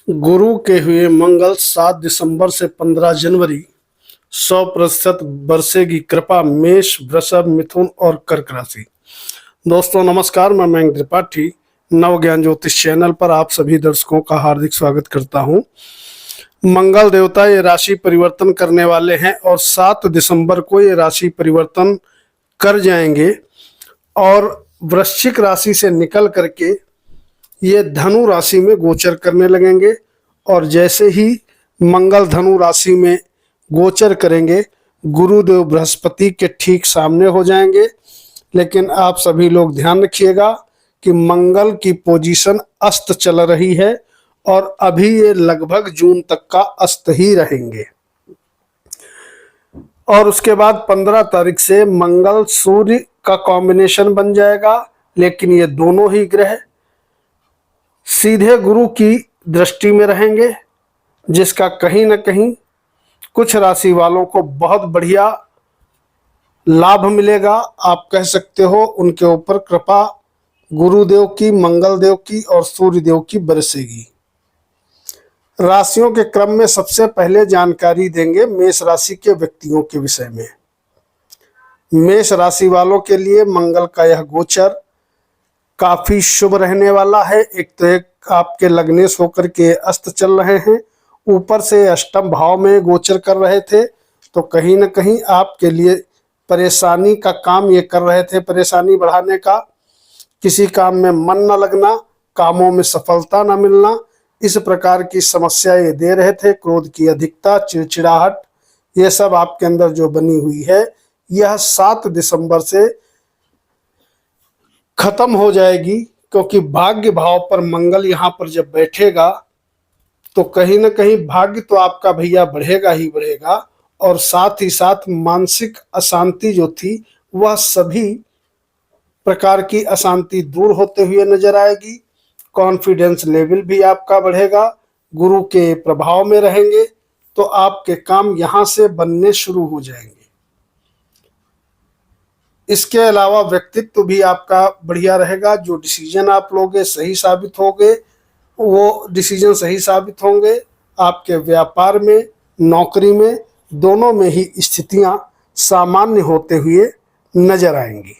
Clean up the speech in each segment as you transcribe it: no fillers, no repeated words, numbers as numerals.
गुरु के हुए मंगल 7 दिसंबर से 15 जनवरी 100% बरसेगी कृपा मेष, वृषभ, मिथुन और कर्क राशि। दोस्तों नमस्कार, मैं मयंक त्रिपाठी नव ज्ञान ज्योतिष चैनल पर आप सभी दर्शकों का हार्दिक स्वागत करता हूं। मंगल देवता ये राशि परिवर्तन करने वाले हैं और 7 दिसंबर को ये राशि परिवर्तन कर जाएंगे और वृश्चिक राशि से निकल करके ये धनु राशि में गोचर करने लगेंगे। और जैसे ही मंगल धनु राशि में गोचर करेंगे, गुरुदेव बृहस्पति के ठीक सामने हो जाएंगे। लेकिन आप सभी लोग ध्यान रखिएगा कि मंगल की पोजीशन अस्त चल रही है और अभी ये लगभग जून तक का अस्त ही रहेंगे। और उसके बाद 15 तारीख से मंगल सूर्य का कॉम्बिनेशन बन जाएगा, लेकिन ये दोनों ही ग्रह सीधे गुरु की दृष्टि में रहेंगे, जिसका कहीं ना कहीं कुछ राशि वालों को बहुत बढ़िया लाभ मिलेगा। आप कह सकते हो उनके ऊपर कृपा गुरुदेव की, मंगल देव की और सूर्य देव की बरसेगी। राशियों के क्रम में सबसे पहले जानकारी देंगे मेष राशि के व्यक्तियों के विषय में। मेष राशि वालों के लिए मंगल का यह गोचर काफी शुभ रहने वाला है। एक तो एक आपके लग्नेश होकर के अस्त चल रहे हैं, ऊपर से अष्टम भाव में गोचर कर रहे थे, तो कहीं ना कहीं आपके लिए परेशानी का काम ये कर रहे थे, परेशानी बढ़ाने का। किसी काम में मन न लगना, कामों में सफलता न मिलना, इस प्रकार की समस्या ये दे रहे थे। क्रोध की अधिकता, चिड़चिड़ाहट, ये सब आपके अंदर जो बनी हुई है, यह 7 दिसंबर से खत्म हो जाएगी। क्योंकि भाग्य भाव पर मंगल यहाँ पर जब बैठेगा तो कहीं ना कहीं भाग्य तो आपका भैया बढ़ेगा ही बढ़ेगा, और साथ ही साथ मानसिक अशांति जो थी वह सभी प्रकार की अशांति दूर होते हुए नजर आएगी। कॉन्फिडेंस लेवल भी आपका बढ़ेगा। गुरु के प्रभाव में रहेंगे तो आपके काम यहाँ से बनने शुरू हो जाएंगे। इसके अलावा व्यक्तित्व भी आपका बढ़िया रहेगा। जो डिसीजन आप लोगे सही साबित होंगे, वो डिसीजन सही साबित होंगे। आपके व्यापार में, नौकरी में, दोनों में ही स्थितियां सामान्य होते हुए नजर आएंगी।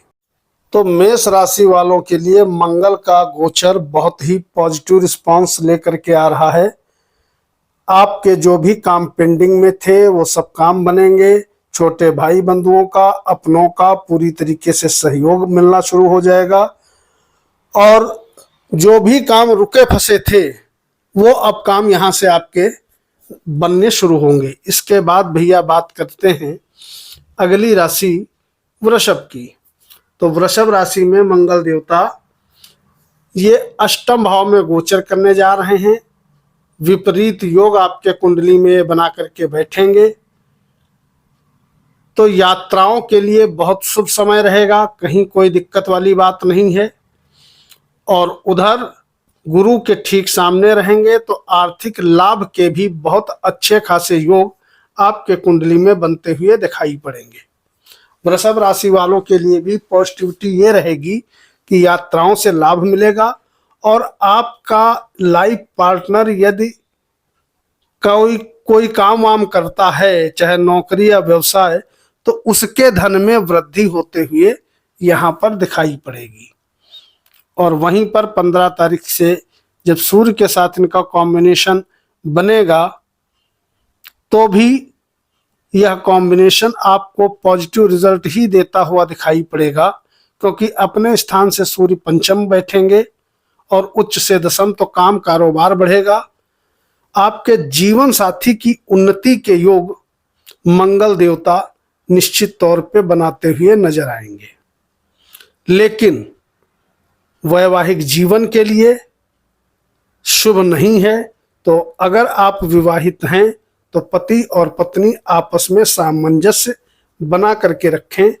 तो मेष राशि वालों के लिए मंगल का गोचर बहुत ही पॉजिटिव रिस्पांस लेकर के आ रहा है। आपके जो भी काम पेंडिंग में थे वो सब काम बनेंगे। छोटे भाई बंधुओं का, अपनों का पूरी तरीके से सहयोग मिलना शुरू हो जाएगा। और जो भी काम रुके फंसे थे वो अब काम यहाँ से आपके बनने शुरू होंगे। इसके बाद भैया बात करते हैं अगली राशि वृषभ की। तो वृषभ राशि में मंगल देवता ये अष्टम भाव में गोचर करने जा रहे हैं। विपरीत योग आपके कुंडली में बना करके बैठेंगे, तो यात्राओं के लिए बहुत शुभ समय रहेगा, कहीं कोई दिक्कत वाली बात नहीं है। और उधर गुरु के ठीक सामने रहेंगे तो आर्थिक लाभ के भी बहुत अच्छे खासे योग आपके कुंडली में बनते हुए दिखाई पड़ेंगे। वृषभ राशि वालों के लिए भी पॉजिटिविटी ये रहेगी कि यात्राओं से लाभ मिलेगा। और आपका लाइफ पार्टनर यदि कोई काम वाम करता है, चाहे नौकरी या व्यवसाय, तो उसके धन में वृद्धि होते हुए यहाँ पर दिखाई पड़ेगी। और वहीं पर 15 तारीख से जब सूर्य के साथ इनका कॉम्बिनेशन बनेगा तो भी यह कॉम्बिनेशन आपको पॉजिटिव रिजल्ट ही देता हुआ दिखाई पड़ेगा। क्योंकि अपने स्थान से सूर्य पंचम बैठेंगे और उच्च से दशम, तो काम कारोबार बढ़ेगा। आपके जीवन साथी की उन्नति के योग मंगल देवता निश्चित तौर पे बनाते हुए नजर आएंगे। लेकिन वैवाहिक जीवन के लिए शुभ नहीं है। तो अगर आप विवाहित हैं तो पति और पत्नी आपस में सामंजस्य बना करके रखें,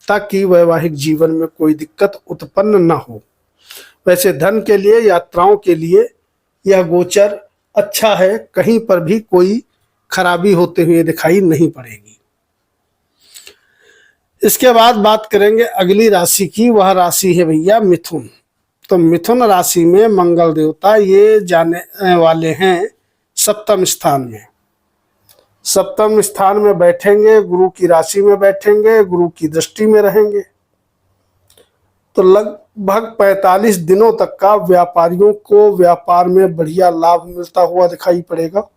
ताकि वैवाहिक जीवन में कोई दिक्कत उत्पन्न न हो। वैसे धन के लिए, यात्राओं के लिए यह गोचर अच्छा है, कहीं पर भी कोई खराबी होते हुए दिखाई नहीं पड़ेगी। इसके बाद बात करेंगे अगली राशि की। वह राशि है भैया मिथुन। तो मिथुन राशि में मंगल देवता ये जाने वाले हैं सप्तम स्थान में। सप्तम स्थान में बैठेंगे, गुरु की राशि में बैठेंगे, गुरु की दृष्टि में रहेंगे, तो लगभग 45 दिनों तक का व्यापारियों को व्यापार में बढ़िया लाभ मिलता हुआ दिखाई पड़ेगा।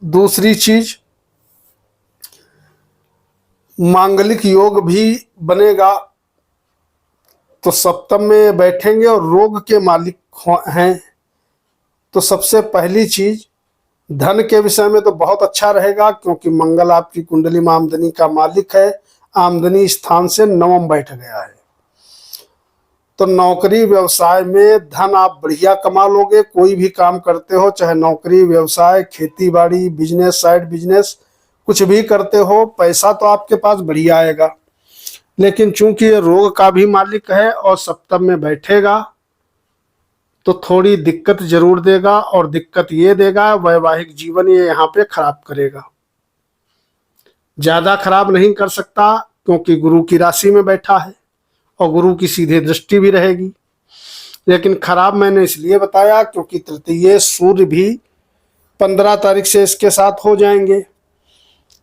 दूसरी चीज, मांगलिक योग भी बनेगा। तो सप्तम में बैठेंगे और रोग के मालिक हैं, तो सबसे पहली चीज धन के विषय में तो बहुत अच्छा रहेगा, क्योंकि मंगल आपकी कुंडली में आमदनी का मालिक है, आमदनी स्थान से नवम बैठ गया है। तो नौकरी व्यवसाय में धन आप बढ़िया कमा लोगे। कोई भी काम करते हो, चाहे नौकरी, व्यवसाय, खेती बाड़ी, बिजनेस, साइड बिजनेस, कुछ भी करते हो, पैसा तो आपके पास बढ़िया आएगा। लेकिन चूंकि ये रोग का भी मालिक है और सप्तम में बैठेगा, तो थोड़ी दिक्कत जरूर देगा। और दिक्कत ये देगा, वैवाहिक जीवन ये यहाँ पे खराब करेगा। ज्यादा खराब नहीं कर सकता, क्योंकि गुरु की राशि में बैठा है और गुरु की सीधे दृष्टि भी रहेगी। लेकिन खराब मैंने इसलिए बताया क्योंकि तृतीय सूर्य भी 15 तारीख से इसके साथ हो जाएंगे।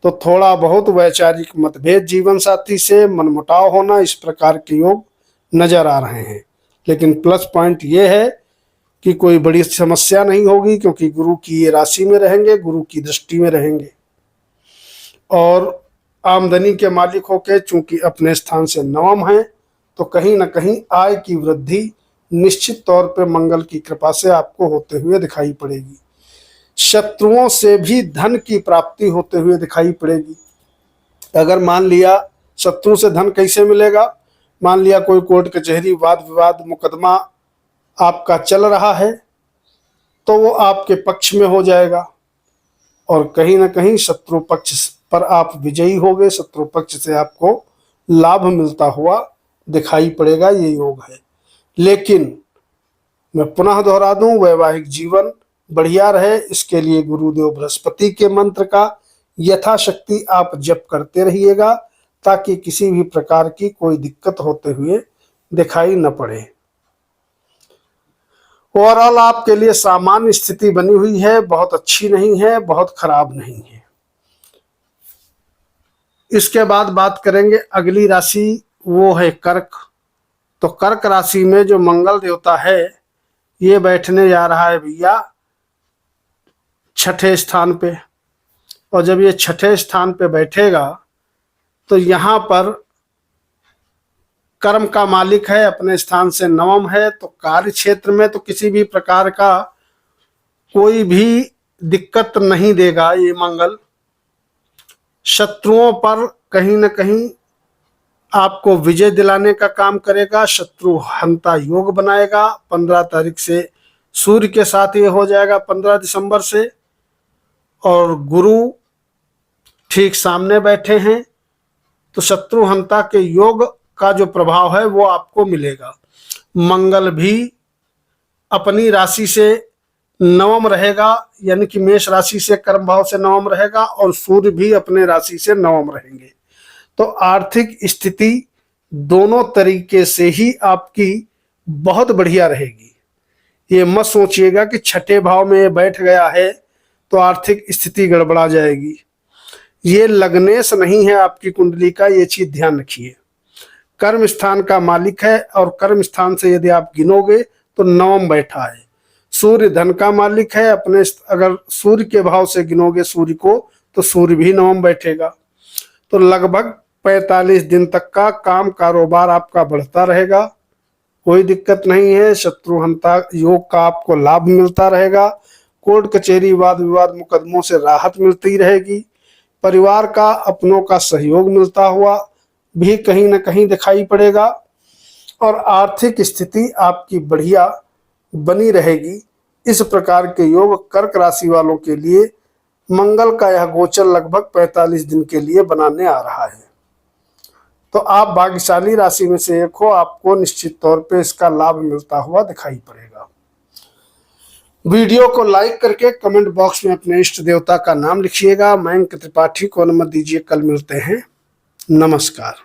तो थोड़ा बहुत वैचारिक मतभेद, जीवन साथी से मनमुटाव होना, इस प्रकार के योग नजर आ रहे हैं। लेकिन प्लस पॉइंट ये है कि कोई बड़ी समस्या नहीं होगी, क्योंकि गुरु की ये राशि में रहेंगे, गुरु की दृष्टि में रहेंगे। और आमदनी के मालिक होके चूंकि अपने स्थान से नवम है, तो कहीं ना कहीं आय की वृद्धि निश्चित तौर पे मंगल की कृपा से आपको होते हुए दिखाई पड़ेगी। शत्रुओं से भी धन की प्राप्ति होते हुए दिखाई पड़ेगी। अगर मान लिया शत्रु से धन कैसे मिलेगा, मान लिया कोई कोर्ट कचहरी, वाद विवाद, मुकदमा आपका चल रहा है, तो वो आपके पक्ष में हो जाएगा और कहीं ना कहीं शत्रु पक्ष पर आप विजयी होगे, शत्रु पक्ष से आपको लाभ मिलता हुआ दिखाई पड़ेगा। ये योग है। लेकिन मैं पुनः दोहरा दूं, वैवाहिक जीवन बढ़िया रहे, इसके लिए गुरुदेव बृहस्पति के मंत्र का यथाशक्ति आप जप करते रहिएगा, ताकि किसी भी प्रकार की कोई दिक्कत होते हुए दिखाई न पड़े। ओवरऑल आपके लिए सामान्य स्थिति बनी हुई है, बहुत अच्छी नहीं है, बहुत खराब नहीं है। इसके बाद बात करेंगे अगली राशि, वो है कर्क। तो कर्क राशि में जो मंगल देवता है, ये बैठने जा रहा है भैया 6ठे स्थान पे। और जब ये 6ठे स्थान पे बैठेगा, तो यहाँ पर कर्म का मालिक है, अपने स्थान से नवम है। तो कार्य क्षेत्र में तो किसी भी प्रकार का कोई भी दिक्कत नहीं देगा ये मंगल। शत्रुओं पर कहीं न कहीं आपको विजय दिलाने का काम करेगा, शत्रु हंता योग बनाएगा। 15 तारीख से सूर्य के साथ ये हो जाएगा, 15 दिसंबर से। और गुरु ठीक सामने बैठे हैं, तो शत्रु हंता के योग का जो प्रभाव है वो आपको मिलेगा। मंगल भी अपनी राशि से नवम रहेगा, यानी कि मेष राशि से कर्म भाव से नवम रहेगा, और सूर्य भी अपने राशि से नवम रहेंगे। तो आर्थिक स्थिति दोनों तरीके से ही आपकी बहुत बढ़िया रहेगी। ये मत सोचिएगा कि 6ठे भाव में बैठ गया है तो आर्थिक स्थिति गड़बड़ा जाएगी। ये लग्नेश नहीं है आपकी कुंडली का, ये चीज ध्यान रखिए। कर्म स्थान का मालिक है, और कर्म स्थान से यदि आप गिनोगे तो नवम बैठा है। सूर्य धन का मालिक है, अपने अगर सूर्य के भाव से गिनोगे सूर्य को, तो सूर्य भी नवम बैठेगा। तो लगभग 45 दिन तक का काम कारोबार आपका बढ़ता रहेगा, कोई दिक्कत नहीं है। शत्रुहंता योग का आपको लाभ मिलता रहेगा। कोर्ट कचहरी, वाद विवाद, मुकदमों से राहत मिलती रहेगी। परिवार का, अपनों का सहयोग मिलता हुआ भी कहीं न कहीं दिखाई पड़ेगा। और आर्थिक स्थिति आपकी बढ़िया बनी रहेगी। इस प्रकार के योग कर्क राशि वालों के लिए मंगल का यह गोचर लगभग 45 दिन के लिए बनाने आ रहा है। तो आप भाग्यशाली राशि में से एक हो, आपको निश्चित तौर पे इसका लाभ मिलता हुआ दिखाई पड़ेगा। वीडियो को लाइक करके कमेंट बॉक्स में अपने इष्ट देवता का नाम लिखिएगा। मयंक त्रिपाठी को नंबर दीजिए। कल मिलते हैं। नमस्कार।